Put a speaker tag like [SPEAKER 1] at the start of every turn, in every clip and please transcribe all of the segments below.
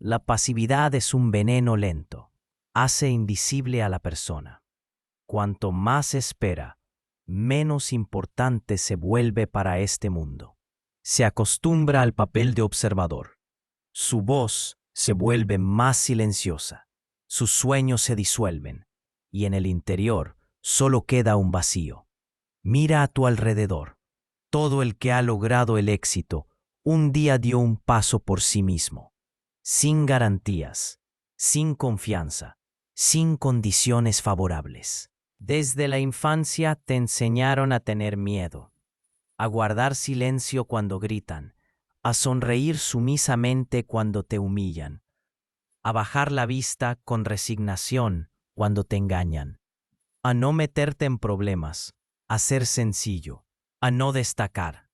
[SPEAKER 1] la pasividad es un veneno lento. Hace invisible a la persona. Cuanto más espera, menos importante se vuelve para este mundo. Se acostumbra al papel de observador. Su voz se vuelve más silenciosa. Sus sueños se disuelven. Y en el interior solo queda un vacío. Mira a tu alrededor. Todo el que ha logrado el éxito, un día dio un paso por sí mismo. Sin garantías, sin confianza, sin condiciones favorables. Desde la infancia te enseñaron a tener miedo, a guardar silencio cuando gritan, a sonreír sumisamente cuando te humillan, a bajar la vista con resignación cuando te engañan, a no meterte en problemas, a ser sencillo, a no destacar.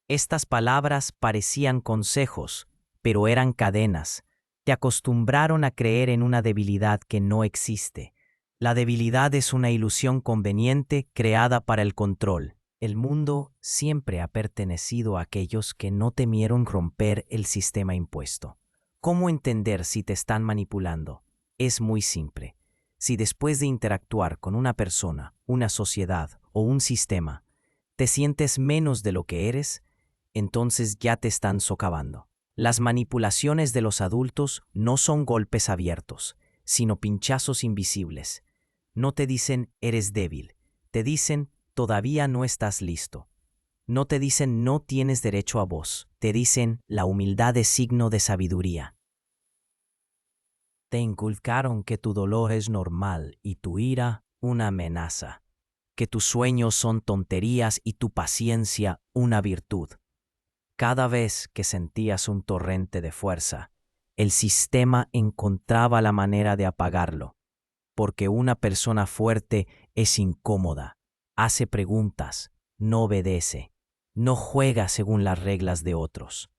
[SPEAKER 1] Estas palabras parecían consejos, pero eran cadenas. Te acostumbraron a creer en una debilidad que no existe. La debilidad es una ilusión conveniente creada para el control. El mundo siempre ha pertenecido a aquellos que no temieron romper el sistema impuesto. ¿Cómo entender si te están manipulando? Es muy simple. Si después de interactuar con una persona, una sociedad o un sistema, te sientes menos de lo que eres, entonces ya te están socavando. Las manipulaciones de los adultos no son golpes abiertos, sino pinchazos invisibles. No te dicen eres débil, te dicen todavía no estás listo. No te dicen no tienes derecho a voz, te dicen la humildad es signo de sabiduría. Te inculcaron que tu dolor es normal y tu ira una amenaza, que tus sueños son tonterías y tu paciencia una virtud. Cada vez que sentías un torrente de fuerza, el sistema encontraba la manera de apagarlo, porque una persona fuerte es incómoda, hace preguntas, no obedece, no juega según las reglas de otros.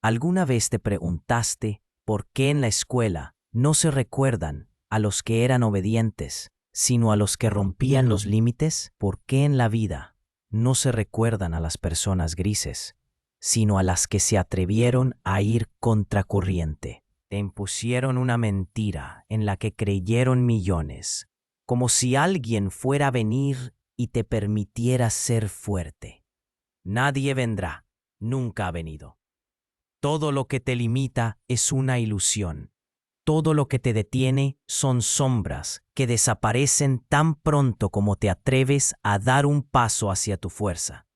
[SPEAKER 1] ¿Alguna vez te preguntaste por qué en la escuela no se recuerdan a los que eran obedientes, sino a los que rompían los límites? ¿Por qué en la vida no se recuerdan a las personas grises, sino a las que se atrevieron a ir contracorriente? Te impusieron una mentira en la que creyeron millones, como si alguien fuera a venir y te permitiera ser fuerte. Nadie vendrá, nunca ha venido. Todo lo que te limita es una ilusión. Todo lo que te detiene son sombras que desaparecen tan pronto como te atreves a dar un paso hacia tu fuerza.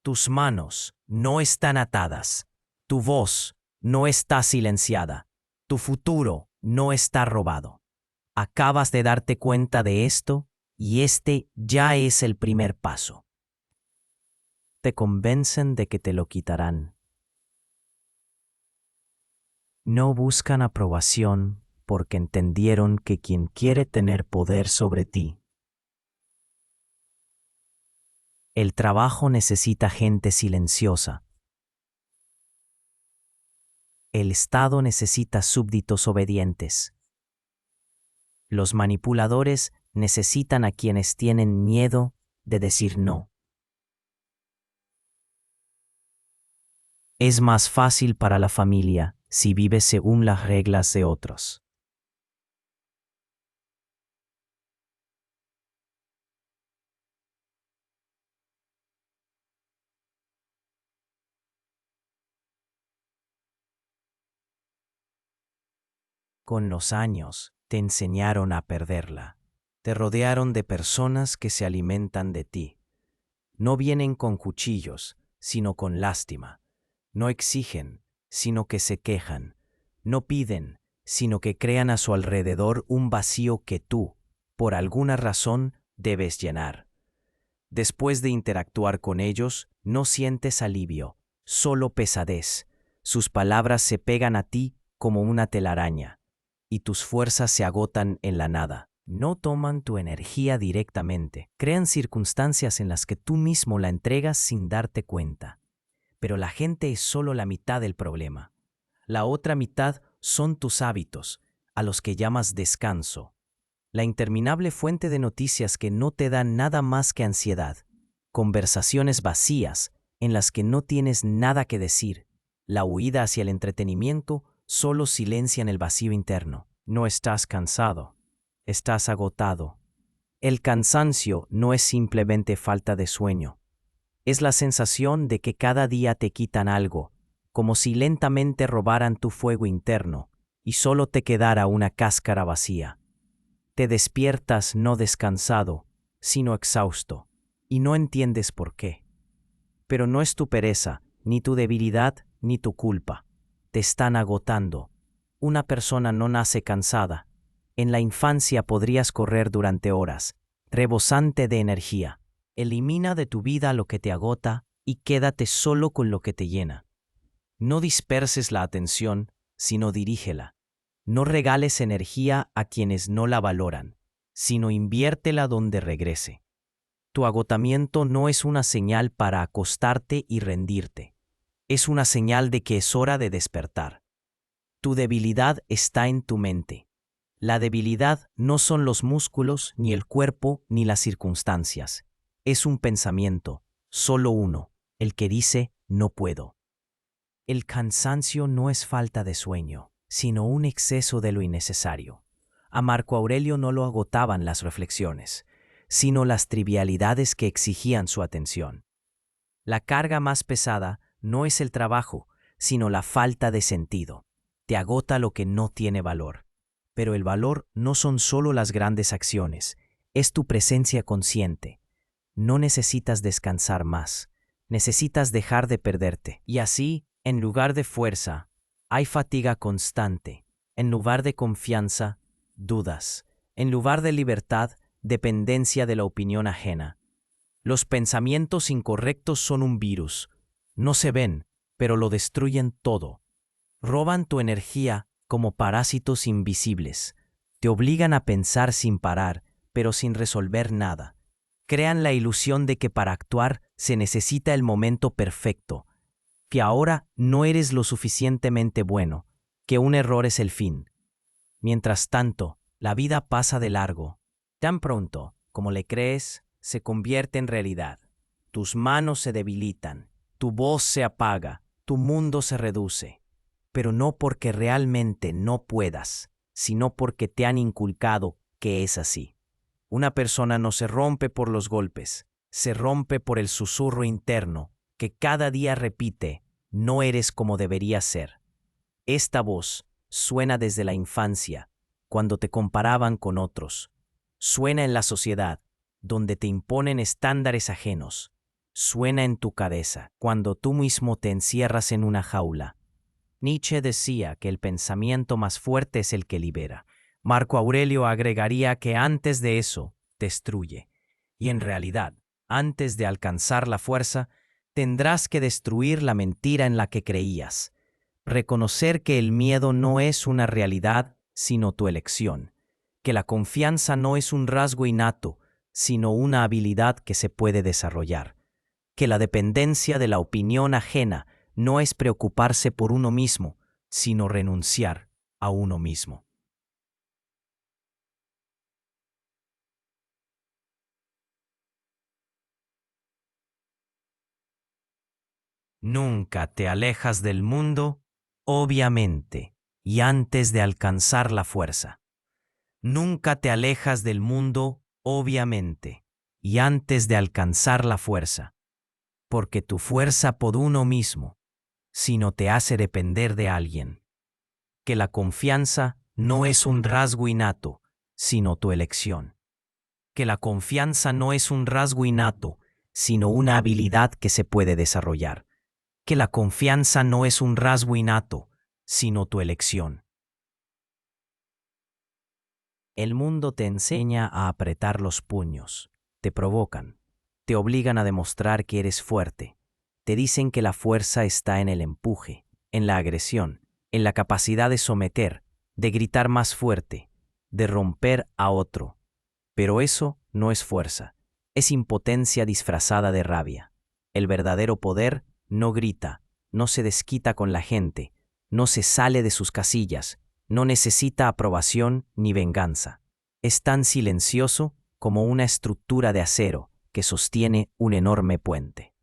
[SPEAKER 1] Tus manos no están atadas, tu voz no está silenciada, tu futuro no está robado. Acabas de darte cuenta de esto y este ya es el primer paso. Te convencen de que te lo quitarán. No buscan aprobación porque entendieron que quien quiere tener poder sobre ti. El trabajo necesita gente silenciosa. El Estado necesita súbditos obedientes. Los manipuladores necesitan a quienes tienen miedo de decir no. Es más fácil para la familia si vive según las reglas de otros. Con los años te enseñaron a perderla. Te rodearon de personas que se alimentan de ti. No vienen con cuchillos, sino con lástima. No exigen, sino que se quejan. No piden, sino que crean a su alrededor un vacío que tú, por alguna razón, debes llenar. Después de interactuar con ellos, no sientes alivio, solo pesadez. Sus palabras se pegan a ti como una telaraña, y tus fuerzas se agotan en la nada. No toman tu energía directamente, crean circunstancias en las que tú mismo la entregas sin darte cuenta. Pero la gente es solo la mitad del problema. La otra mitad son tus hábitos, a los que llamas descanso. La interminable fuente de noticias que no te dan nada más que ansiedad. Conversaciones vacías en las que no tienes nada que decir. La huida hacia el entretenimiento solo silencian el vacío interno. No estás cansado, estás agotado. El cansancio no es simplemente falta de sueño. Es la sensación de que cada día te quitan algo, como si lentamente robaran tu fuego interno y solo te quedara una cáscara vacía. Te despiertas no descansado, sino exhausto, y no entiendes por qué. Pero no es tu pereza, ni tu debilidad, ni tu culpa. Te están agotando. Una persona no nace cansada. En la infancia podrías correr durante horas, rebosante de energía. Elimina de tu vida lo que te agota y quédate solo con lo que te llena. No disperses la atención, sino dirígela. No regales energía a quienes no la valoran, sino inviértela donde regrese. Tu agotamiento no es una señal para acostarte y rendirte. Es una señal de que es hora de despertar. Tu debilidad está en tu mente. La debilidad no son los músculos, ni el cuerpo, ni las circunstancias. Es un pensamiento, solo uno, el que dice no puedo. El cansancio no es falta de sueño, sino un exceso de lo innecesario. A Marco Aurelio no lo agotaban las reflexiones, sino las trivialidades que exigían su atención. La carga más pesada no es el trabajo, sino la falta de sentido. Te agota lo que no tiene valor. Pero el valor no son solo las grandes acciones, es tu presencia consciente. No necesitas descansar más, necesitas dejar de perderte. Y así, en lugar de fuerza, hay fatiga constante. En lugar de confianza, dudas. En lugar de libertad, dependencia de la opinión ajena. Los pensamientos incorrectos son un virus. No se ven, pero lo destruyen todo. Roban tu energía como parásitos invisibles. Te obligan a pensar sin parar, pero sin resolver nada. Crean la ilusión de que para actuar se necesita el momento perfecto, que ahora no eres lo suficientemente bueno, que un error es el fin. Mientras tanto, la vida pasa de largo. Tan pronto como le crees, se convierte en realidad. Tus manos se debilitan, tu voz se apaga, tu mundo se reduce. Pero no porque realmente no puedas, sino porque te han inculcado que es así. Una persona no se rompe por los golpes, se rompe por el susurro interno que cada día repite, no eres como deberías ser. Esta voz suena desde la infancia, cuando te comparaban con otros. Suena en la sociedad, donde te imponen estándares ajenos. Suena en tu cabeza, cuando tú mismo te encierras en una jaula. Nietzsche decía que el pensamiento más fuerte es el que libera. Marco Aurelio agregaría que antes de eso, destruye. Y en realidad, antes de alcanzar la fuerza, tendrás que destruir la mentira en la que creías. Reconocer que el miedo no es una realidad, sino tu elección. Que la confianza no es un rasgo innato, sino una habilidad que se puede desarrollar. Que la dependencia de la opinión ajena no es preocuparse por uno mismo, sino renunciar a uno mismo. Nunca te alejas del mundo, obviamente, y antes de alcanzar la fuerza. Nunca te alejas del mundo, obviamente, y antes de alcanzar la fuerza, porque tu fuerza por uno mismo, sino te hace depender de alguien. Que la confianza no es un rasgo innato, sino tu elección. Que la confianza no es un rasgo innato, sino una habilidad que se puede desarrollar. Que la confianza no es un rasgo innato, sino tu elección. El mundo te enseña a apretar los puños, te provocan, te obligan a demostrar que eres fuerte, te dicen que la fuerza está en el empuje, en la agresión, en la capacidad de someter, de gritar más fuerte, de romper a otro. Pero eso no es fuerza, es impotencia disfrazada de rabia. El verdadero poder no grita, no se desquita con la gente, no se sale de sus casillas, no necesita aprobación ni venganza. Es tan silencioso como una estructura de acero que sostiene un enorme puente.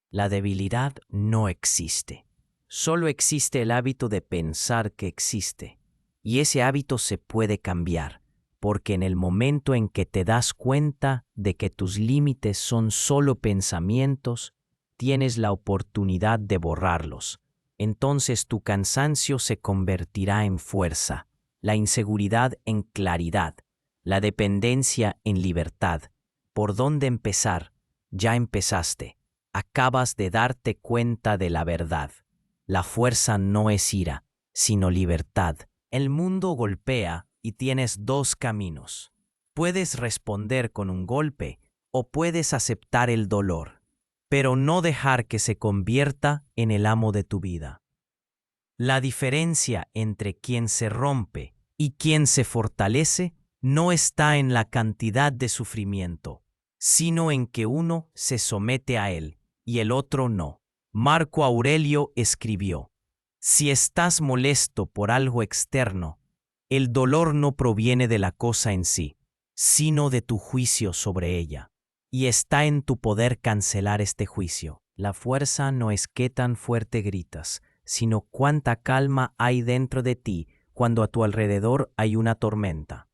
[SPEAKER 1] La debilidad no existe, Solo existe el hábito de pensar que existe. Y ese hábito se puede cambiar, porque en el momento en que te das cuenta de que tus límites son solo pensamientos, tienes la oportunidad de borrarlos. Entonces tu cansancio se convertirá en fuerza, la inseguridad en claridad, la dependencia en libertad. ¿Por dónde empezar? Ya empezaste. Acabas de darte cuenta de la verdad. La fuerza no es ira, sino libertad. El mundo golpea y tienes dos caminos. Puedes responder con un golpe o puedes aceptar el dolor, pero no dejar que se convierta en el amo de tu vida. La diferencia entre quien se rompe y quien se fortalece no está en la cantidad de sufrimiento, sino en que uno se somete a él y el otro no. Marco Aurelio escribió: si estás molesto por algo externo, el dolor no proviene de la cosa en sí, sino de tu juicio sobre ella. Y está en tu poder cancelar este juicio. La fuerza no es qué tan fuerte gritas, sino cuánta calma hay dentro de ti cuando a tu alrededor hay una tormenta.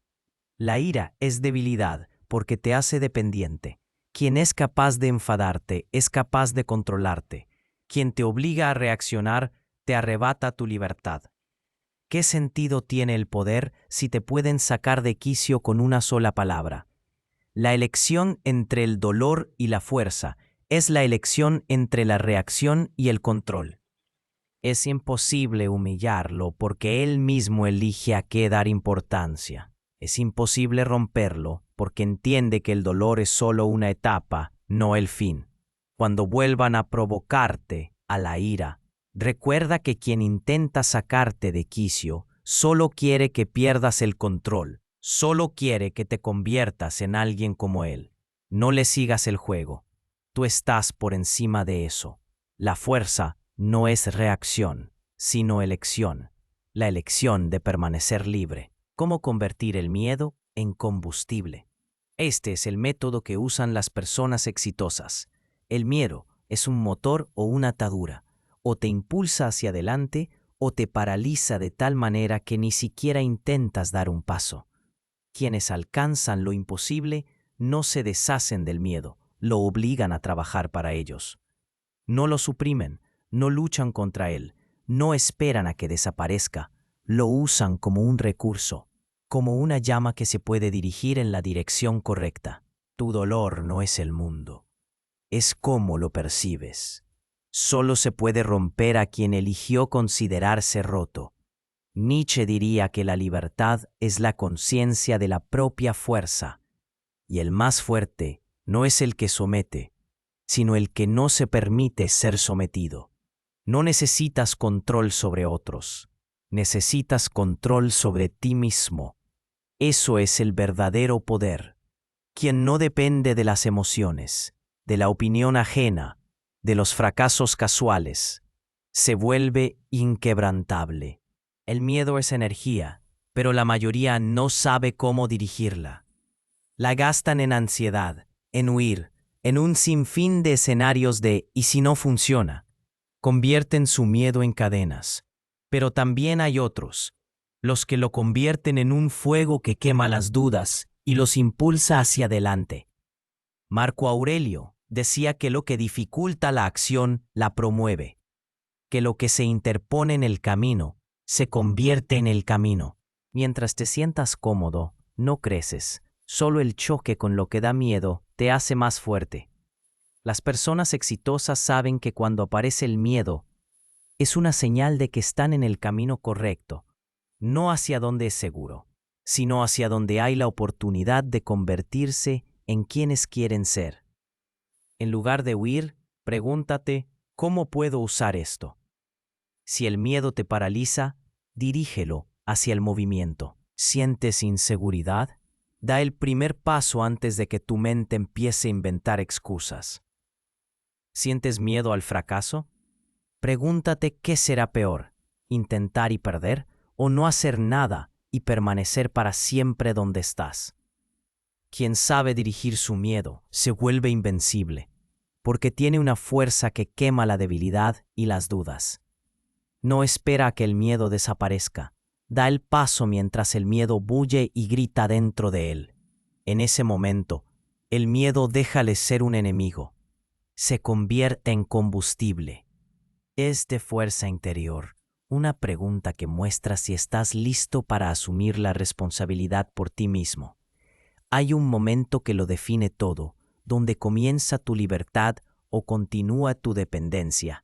[SPEAKER 1] La ira es debilidad porque te hace dependiente. Quien es capaz de enfadarte es capaz de controlarte. Quien te obliga a reaccionar te arrebata tu libertad. ¿Qué sentido tiene el poder si te pueden sacar de quicio con una sola palabra? La elección entre el dolor y la fuerza es la elección entre la reacción y el control. Es imposible humillarlo porque él mismo elige a qué dar importancia. Es imposible romperlo porque entiende que el dolor es solo una etapa, no el fin. Cuando vuelvan a provocarte a la ira, recuerda que quien intenta sacarte de quicio solo quiere que pierdas el control, solo quiere que te conviertas en alguien como él. No le sigas el juego. Tú estás por encima de eso. La fuerza no es reacción, sino elección. La elección de permanecer libre. ¿Cómo convertir el miedo en combustible? Este es el método que usan las personas exitosas. El miedo es un motor o una atadura. O te impulsa hacia adelante o te paraliza de tal manera que ni siquiera intentas dar un paso. Quienes alcanzan lo imposible no se deshacen del miedo, lo obligan a trabajar para ellos. No lo suprimen, no luchan contra él, no esperan a que desaparezca, lo usan como un recurso, como una llama que se puede dirigir en la dirección correcta. Tu dolor no es el mundo, es cómo lo percibes. Solo se puede romper a quien eligió considerarse roto. Nietzsche diría que la libertad es la conciencia de la propia fuerza, y el más fuerte no es el que somete, sino el que no se permite ser sometido. No necesitas control sobre otros, necesitas control sobre ti mismo. Eso es el verdadero poder. Quien no depende de las emociones, de la opinión ajena, de los fracasos casuales, se vuelve inquebrantable. El miedo es energía, pero la mayoría no sabe cómo dirigirla. La gastan en ansiedad, en huir, en un sinfín de escenarios de «y si no funciona». Convierten su miedo en cadenas. Pero también hay otros, los que lo convierten en un fuego que quema las dudas y los impulsa hacia adelante. Marco Aurelio decía que lo que dificulta la acción la promueve, que lo que se interpone en el camino se convierte en el camino. Mientras te sientas cómodo, no creces. Solo el choque con lo que da miedo te hace más fuerte. Las personas exitosas saben que cuando aparece el miedo, es una señal de que están en el camino correcto, no hacia donde es seguro, sino hacia donde hay la oportunidad de convertirse en quienes quieren ser. En lugar de huir, pregúntate, ¿cómo puedo usar esto? Si el miedo te paraliza, dirígelo hacia el movimiento. ¿Sientes inseguridad? Da el primer paso antes de que tu mente empiece a inventar excusas. ¿Sientes miedo al fracaso? Pregúntate qué será peor, intentar y perder o no hacer nada y permanecer para siempre donde estás. Quien sabe dirigir su miedo se vuelve invencible, porque tiene una fuerza que quema la debilidad y las dudas. No espera a que el miedo desaparezca. Da el paso mientras el miedo bulle y grita dentro de él. En ese momento, el miedo deja de ser un enemigo. Se convierte en combustible. Es de fuerza interior, una pregunta que muestra si estás listo para asumir la responsabilidad por ti mismo. Hay un momento que lo define todo, donde comienza tu libertad o continúa tu dependencia.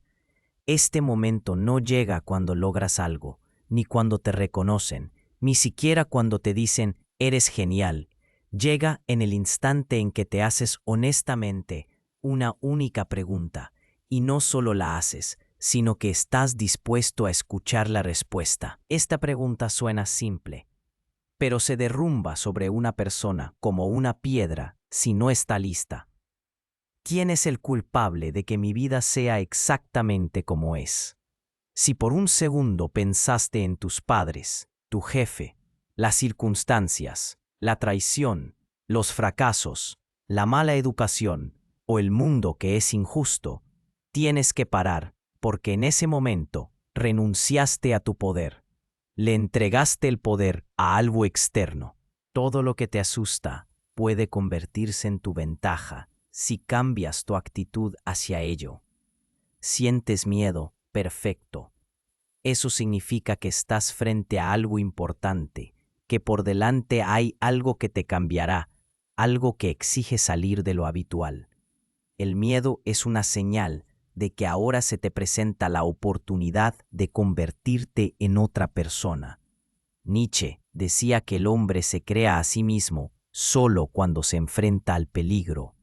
[SPEAKER 1] Este momento no llega cuando logras algo, ni cuando te reconocen, ni siquiera cuando te dicen eres genial. Llega en el instante en que te haces honestamente una única pregunta, y no solo la haces, sino que estás dispuesto a escuchar la respuesta. Esta pregunta suena simple, pero se derrumba sobre una persona como una piedra si no está lista. ¿Quién es el culpable de que mi vida sea exactamente como es? Si por un segundo pensaste en tus padres, tu jefe, las circunstancias, la traición, los fracasos, la mala educación o el mundo que es injusto, tienes que parar, porque en ese momento renunciaste a tu poder. Le entregaste el poder a algo externo. Todo lo que te asusta puede convertirse en tu ventaja si cambias tu actitud hacia ello. Sientes miedo, perfecto. Eso significa que estás frente a algo importante, que por delante hay algo que te cambiará, algo que exige salir de lo habitual. El miedo es una señal de que ahora se te presenta la oportunidad de convertirte en otra persona. Nietzsche decía que el hombre se crea a sí mismo solo cuando se enfrenta al peligro.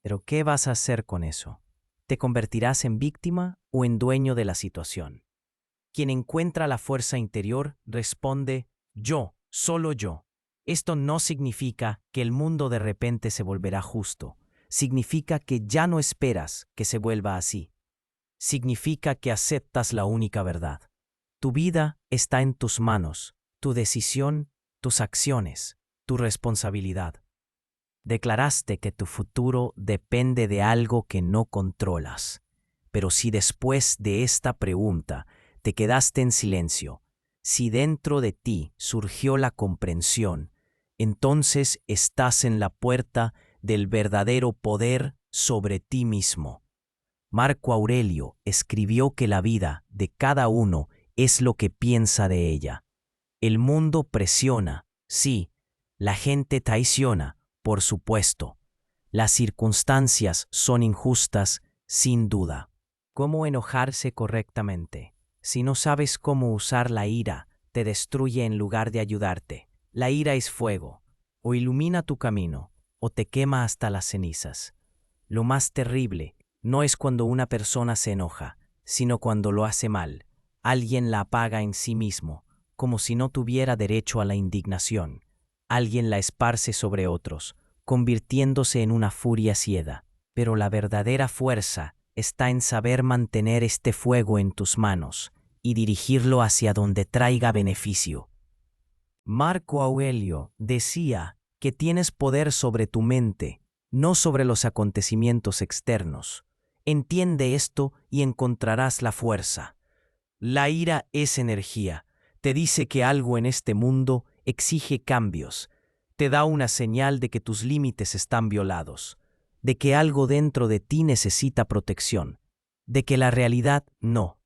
[SPEAKER 1] Pero ¿qué vas a hacer con eso? ¿Te convertirás en víctima o en dueño de la situación? Quien encuentra la fuerza interior responde, yo, solo yo. Esto no significa que el mundo de repente se volverá justo. Significa que ya no esperas que se vuelva así. Significa que aceptas la única verdad. Tu vida está en tus manos, tu decisión, tus acciones, tu responsabilidad. Declaraste que tu futuro depende de algo que no controlas. Pero si después de esta pregunta te quedaste en silencio, si dentro de ti surgió la comprensión, entonces estás en la puerta del verdadero poder sobre ti mismo. Marco Aurelio escribió que la vida de cada uno es lo que piensa de ella. El mundo presiona, sí, la gente traiciona, por supuesto. Las circunstancias son injustas, sin duda. ¿Cómo enojarse correctamente? Si no sabes cómo usar la ira, te destruye en lugar de ayudarte. La ira es fuego, o ilumina tu camino, o te quema hasta las cenizas. Lo más terrible no es cuando una persona se enoja, sino cuando lo hace mal. Alguien la apaga en sí mismo, como si no tuviera derecho a la indignación. Alguien la esparce sobre otros, convirtiéndose en una furia ciega. Pero la verdadera fuerza está en saber mantener este fuego en tus manos y dirigirlo hacia donde traiga beneficio. Marco Aurelio decía que tienes poder sobre tu mente, no sobre los acontecimientos externos. Entiende esto y encontrarás la fuerza. La ira es energía. Te dice que algo en este mundo exige cambios. Te da una señal de que tus límites están violados, de que algo dentro de ti necesita protección, de que la realidad no.